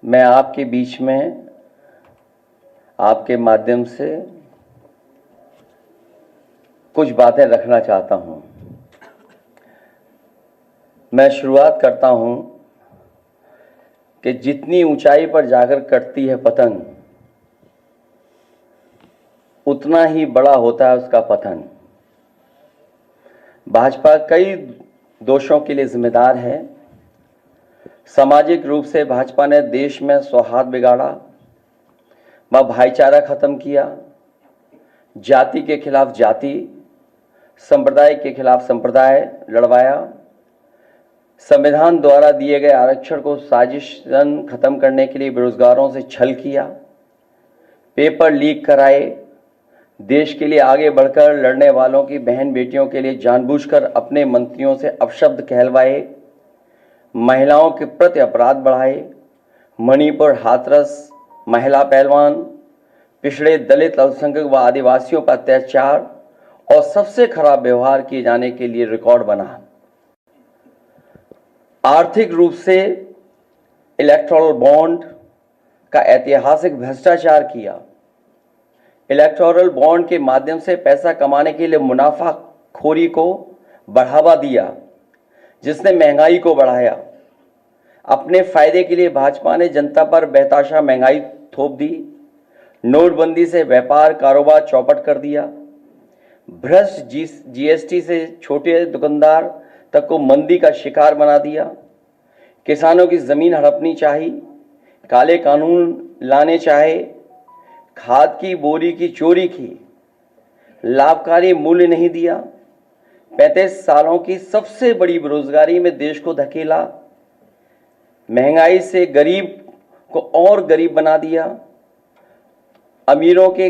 मैं आपके बीच में आपके माध्यम से कुछ बातें रखना चाहता हूं। मैं शुरुआत करता हूं कि जितनी ऊंचाई पर जाकर कटती है पतंग, उतना ही बड़ा होता है उसका पतन। भाजपा कई दोषों के लिए जिम्मेदार है। सामाजिक रूप से भाजपा ने देश में सौहार्द बिगाड़ा, भाईचारा खत्म किया, जाति के खिलाफ जाति, संप्रदाय के खिलाफ संप्रदाय लड़वाया, संविधान द्वारा दिए गए आरक्षण को साजिशन खत्म करने के लिए बेरोजगारों से छल किया, पेपर लीक कराए, देश के लिए आगे बढ़कर लड़ने वालों की बहन बेटियों के लिए जानबूझकर अपने मंत्रियों से अपशब्द कहलवाए, महिलाओं के प्रति अपराध बढ़ाए, मणिपुर हाथरस महिला पहलवान, पिछड़े दलित अल्पसंख्यक व आदिवासियों पर अत्याचार और सबसे खराब व्यवहार किए जाने के लिए रिकॉर्ड बना। आर्थिक रूप से इलेक्टोरल बॉन्ड का ऐतिहासिक भ्रष्टाचार किया। इलेक्टोरल बॉन्ड के माध्यम से पैसा कमाने के लिए मुनाफाखोरी को बढ़ावा दिया, जिसने महंगाई को बढ़ाया। अपने फायदे के लिए भाजपा ने जनता पर बेतहाशा महंगाई थोप दी। नोटबंदी से व्यापार कारोबार चौपट कर दिया। भ्रष्ट जीएसटी से छोटे दुकानदार तक को मंदी का शिकार बना दिया। किसानों की जमीन हड़पनी चाहिए, काले कानून लाने चाहे, खाद की बोरी की चोरी की, लाभकारी मूल्य नहीं दिया, 35 सालों की सबसे बड़ी बेरोजगारी में देश को धकेला, महंगाई से गरीब को और गरीब बना दिया, अमीरों के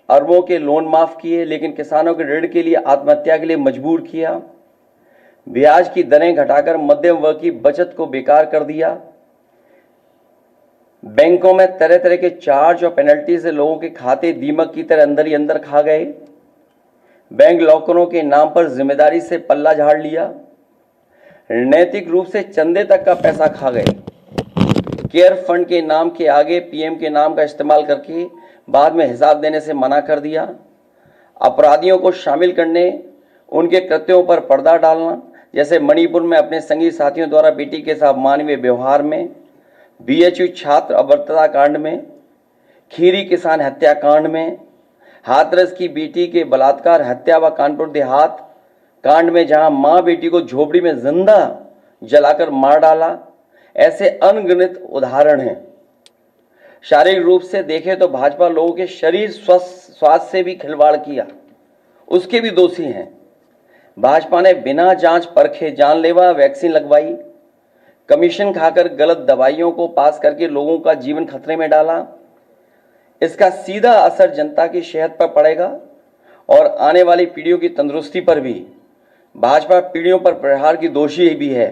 अरबों के लोन माफ किए लेकिन किसानों के ऋण के लिए आत्महत्या के लिए मजबूर किया, ब्याज की दरें घटाकर मध्यम वर्ग की बचत को बेकार कर दिया, बैंकों में तरह तरह के चार्ज और पेनल्टी से लोगों के खाते दीमक की तरह अंदर ही अंदर खा गए, बैंक लॉकरों के नाम पर जिम्मेदारी से पल्ला झाड़ लिया, नैतिक रूप से चंदे तक का पैसा खा गए, केयर फंड के नाम के आगे पीएम के नाम का इस्तेमाल करके बाद में हिसाब देने से मना कर दिया, अपराधियों को शामिल करने, उनके कृत्यों पर पर्दा डालना, जैसे मणिपुर में अपने संगी साथियों द्वारा बेटी के साथ मानवीय व्यवहार में, बीएचयू छात्र अभद्रता कांड में, खीरी किसान हत्याकांड में, हाथरस की बेटी के बलात्कार हत्या व कानपुर देहात कांड में जहां मां बेटी को झोपड़ी में जिंदा जलाकर मार डाला, ऐसे अनगिनत उदाहरण हैं। शारीरिक रूप से देखें तो भाजपा लोगों के शरीर स्वास्थ्य से भी खिलवाड़ किया, उसके भी दोषी हैं। भाजपा ने बिना जांच परखे जानलेवा वैक्सीन लगवाई, कमीशन खाकर गलत दवाइयों को पास करके लोगों का जीवन खतरे में डाला। इसका सीधा असर जनता की सेहत पर पड़ेगा और आने वाली पीढ़ियों की तंदुरुस्ती पर भी। भाजपा पीढ़ियों पर प्रहार की दोषी भी है।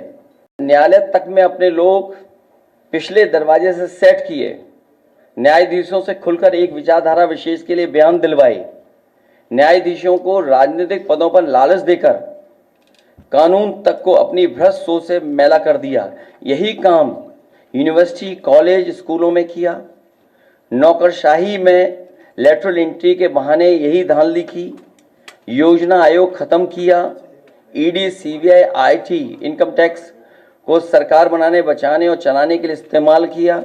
न्यायालय तक में अपने लोग पिछले दरवाजे से सेट किए, न्यायाधीशों से खुलकर एक विचारधारा विशेष के लिए बयान दिलवाए, न्यायाधीशों को राजनीतिक पदों पर लालच देकर कानून तक को अपनी भ्रष्ट सोच से मैला कर दिया। यही काम यूनिवर्सिटी, कॉलेज, स्कूलों में किया। नौकरशाही में लेटरल एंट्री के बहाने यही धांधली की। योजना आयोग खत्म किया। ED, CBI, IT, income tax को सरकार बनाने, बचाने और चलाने के लिए इस्तेमाल किया।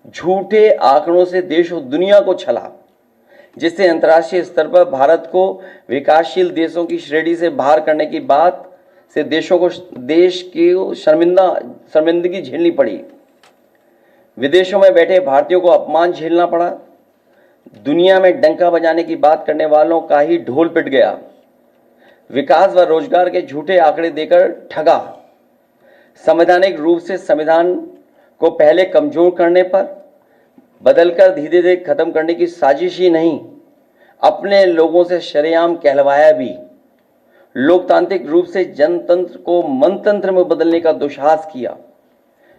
झूठे आंकड़ों से देश और दुनिया को छला, जिससे अंतर्राष्ट्रीय स्तर पर भारत को विकासशील देशों की श्रेणी से बाहर करने की बात से देश की शर्मिंदगी झेलनी पड़ी। विदेशों में बैठे भारतीयों को अपमान झेलना पड़ा। दुनिया में डंका बजाने की बात करने वालों का ही ढोल पिट गया। विकास व रोजगार के झूठे आंकड़े देकर ठगा। संवैधानिक रूप से संविधान को पहले कमजोर करने पर बदलकर धीरे धीरे खत्म करने की साजिश ही नहीं, अपने लोगों से शरेआम कहलवाया भी। लोकतांत्रिक रूप से जनतंत्र को मनतंत्र में बदलने का दुस्साहस किया।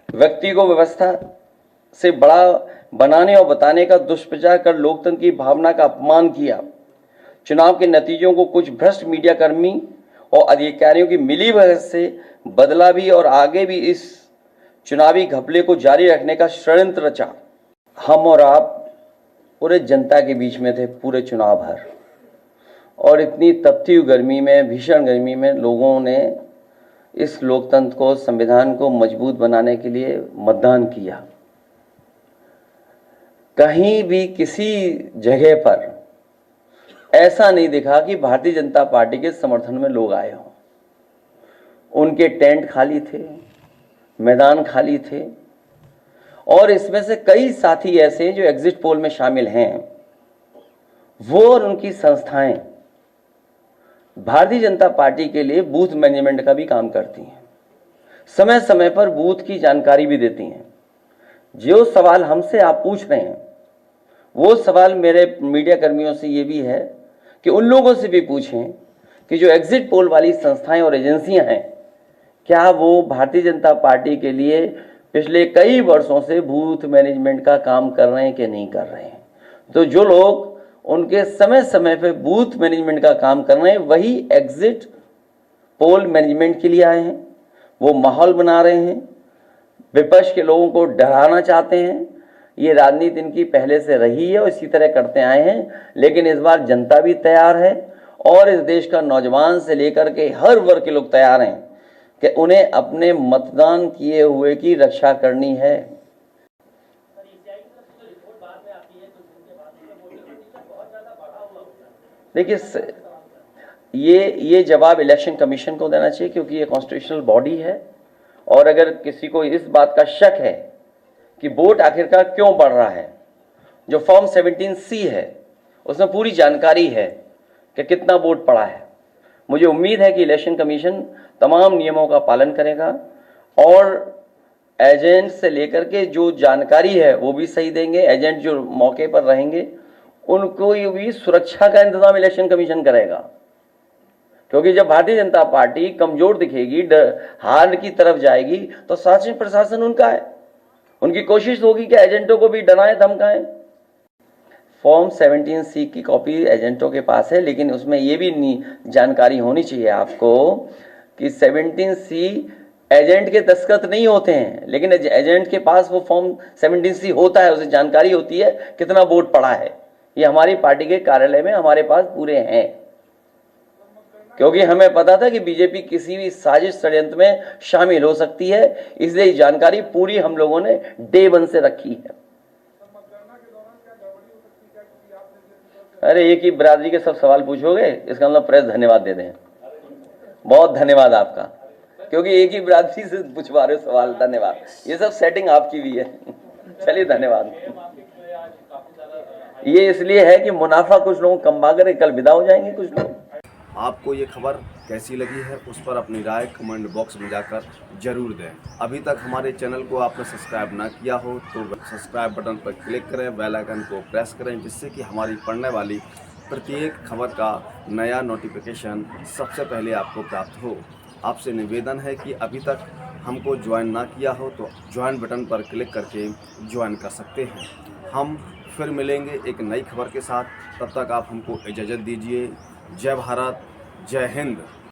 व्यक्ति को व्यवस्था से बड़ा बनाने और बताने का दुष्प्रचार कर लोकतंत्र की भावना का अपमान किया। चुनाव के नतीजों को कुछ भ्रष्ट मीडिया कर्मी और अधिकारियों की मिलीभगत से बदला भी और आगे भी इस चुनावी घपले को जारी रखने का षड्यंत्र रचा। हम और आप पूरे जनता के बीच में थे पूरे चुनाव भर, और इतनी तपती हुई गर्मी में, भीषण गर्मी में लोगों ने इस लोकतंत्र को, संविधान को मजबूत बनाने के लिए मतदान किया। कहीं भी किसी जगह पर ऐसा नहीं दिखा कि भारतीय जनता पार्टी के समर्थन में लोग आए हों। उनके टेंट खाली थे, मैदान खाली थे, और इसमें से कई साथी ऐसे जो एग्जिट पोल में शामिल हैं, वो और उनकी संस्थाएं भारतीय जनता पार्टी के लिए बूथ मैनेजमेंट का भी काम करती हैं, समय समय पर बूथ की जानकारी भी देती हैं। जो सवाल हमसे आप पूछ रहे हैं, वो सवाल मेरे मीडिया कर्मियों से ये भी है कि उन लोगों से भी पूछें कि जो एग्जिट पोल वाली संस्थाएं और एजेंसियां हैं, क्या वो भारतीय जनता पार्टी के लिए पिछले कई वर्षों से बूथ मैनेजमेंट का काम कर रहे हैं कि नहीं कर रहे हैं। तो जो लोग उनके समय समय पे बूथ मैनेजमेंट का काम कर रहे हैं, वही एग्जिट पोल मैनेजमेंट के लिए आए हैं। वो माहौल बना रहे हैं, विपक्ष के लोगों को डराना चाहते हैं। ये राजनीति इनकी पहले से रही है और इसी तरह करते आए हैं, लेकिन इस बार जनता भी तैयार है और इस देश का नौजवान से लेकर के हर वर्ग के लोग तैयार हैं कि उन्हें अपने मतदान किए हुए की रक्षा करनी है। देखिए, ये जवाब इलेक्शन कमीशन को देना चाहिए, क्योंकि ये कॉन्स्टिट्यूशनल बॉडी है। और अगर किसी को इस बात का शक है कि वोट आखिरकार क्यों बढ़ रहा है, जो फॉर्म 17C है उसमें पूरी जानकारी है कि कितना वोट पड़ा है। मुझे उम्मीद है कि इलेक्शन कमीशन तमाम नियमों का पालन करेगा और एजेंट से लेकर के जो जानकारी है वो भी सही देंगे। एजेंट जो मौके पर रहेंगे उनको भी सुरक्षा का इंतजाम इलेक्शन कमीशन करेगा, क्योंकि जब भारतीय जनता पार्टी कमजोर दिखेगी, हार की तरफ जाएगी, तो शासन प्रशासन उनका है। उनकी कोशिश होगी कि एजेंटों को भी डराएं धमकाएं। फॉर्म 17C की कॉपी एजेंटों के पास है, लेकिन उसमें ये भी जानकारी होनी चाहिए आपको कि 17C एजेंट के दस्तखत नहीं होते हैं, लेकिन एजेंट के पास वो फॉर्म 17C होता है, उसे जानकारी होती है कितना वोट पड़ा है। ये हमारी पार्टी के कार्यालय में हमारे पास पूरे हैं, क्योंकि हमें पता था कि बीजेपी किसी भी साजिश षड्यंत्र में शामिल हो सकती है, इसलिए जानकारी पूरी हम लोगों ने डे 1 से रखी है। अरे एक ही बिरादरी के सब सवाल पूछोगे, इसका मतलब प्रेस धन्यवाद दे दें। बहुत धन्यवाद आपका, क्योंकि एक ही बिरादरी से पूछवा रहे हो सवाल। धन्यवाद, ये सब सेटिंग आपकी भी है। चलिए धन्यवाद। ये इसलिए है कि मुनाफा कुछ लोग कमा कर कल विदा हो जाएंगे कुछ लोग। आपको ये खबर कैसी लगी है उस पर अपनी राय कमेंट बॉक्स में जाकर जरूर दें। अभी तक हमारे चैनल को आपने सब्सक्राइब ना किया हो तो सब्सक्राइब बटन पर क्लिक करें, बेल आइकन को प्रेस करें, जिससे कि हमारी पढ़ने वाली प्रत्येक खबर का नया नोटिफिकेशन सबसे पहले आपको प्राप्त हो। आपसे निवेदन है कि अभी तक हमको ज्वाइन ना किया हो तो ज्वाइन बटन पर क्लिक करके ज्वाइन कर सकते हैं। हम फिर मिलेंगे एक नई खबर के साथ, तब तक आप हमको इजाज़त दीजिए। जय भारत, जय हिंद।